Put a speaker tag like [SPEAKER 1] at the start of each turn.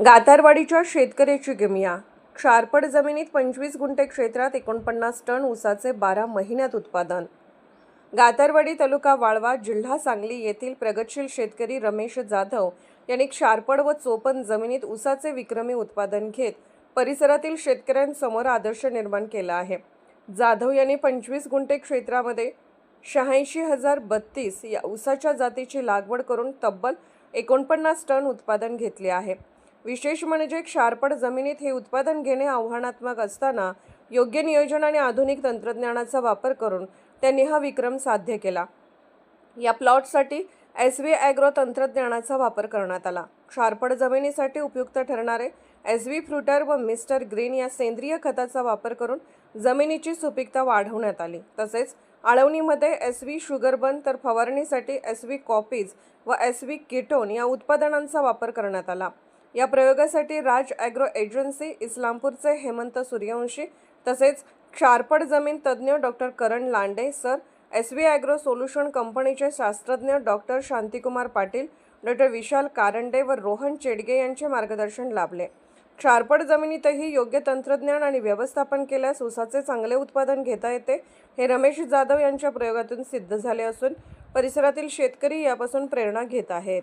[SPEAKER 1] गातारवाडीच्या शेतकऱ्याची किमया. क्षारपड जमिनीत 25 गुंठे क्षेत्रात 49 टन ऊसाचे 12 महिन्यात उत्पादन. गातारवाडी तालुका वाळवा जिल्हा सांगली येथील प्रगतशील शेतकरी रमेश जाधव यांनी क्षारपड व चोपन जमिनीत ऊसाचे विक्रमी उत्पादन घेत परिसरातील शेतकऱ्यांसमोर आदर्श निर्माण केला आहे. जाधव यांनी 25 गुंठे क्षेत्रामध्ये 86,032 या ऊसाच्या जातीची लागवड करून तब्बल 49 टन उत्पादन घेतले आहे. विशेष म्हणजे क्षारपड जमिनीत हे उत्पादन घेणे आव्हानात्मक असताना योग्य नियोजन आणि आधुनिक तंत्रज्ञानाचा वापर करून त्यांनी हा विक्रम साध्य केला. या प्लॉटसाठी SV ॲग्रो तंत्रज्ञानाचा वापर करण्यात आला. क्षारपड जमिनीसाठी उपयुक्त ठरणारे SV फ्रुटर व मिस्टर ग्रीन या सेंद्रिय खताचा वापर करून जमिनीची सुपीकता वाढवण्यात आली. तसेच आळवणीमध्ये SV शुगरबन तर फवारणीसाठी SV कॉपीज व SV कीटोन या उत्पादनांचा वापर करण्यात आला. या प्रयोगासाठी राज ॲग्रो एजन्सी इस्लामपूरचे हेमंत सूर्यवंशी तसेच क्षारपड जमीन तज्ज्ञ doctor Karan Lande sir, SV agro solution कंपनीचे शास्त्रज्ञ डॉक्टर शांतिकुमार पाटील, डॉक्टर विशाल कारंडे व रोहन चेडगे यांचे मार्गदर्शन लाभले. क्षारपड जमिनीतही योग्य तंत्रज्ञान आणि व्यवस्थापन केल्यास ऊसाचे चांगले उत्पादन घेता येते, हे रमेश जाधव यांच्या प्रयोगातून सिद्ध झाले असून परिसरातील शेतकरी यापासून प्रेरणा घेत आहेत.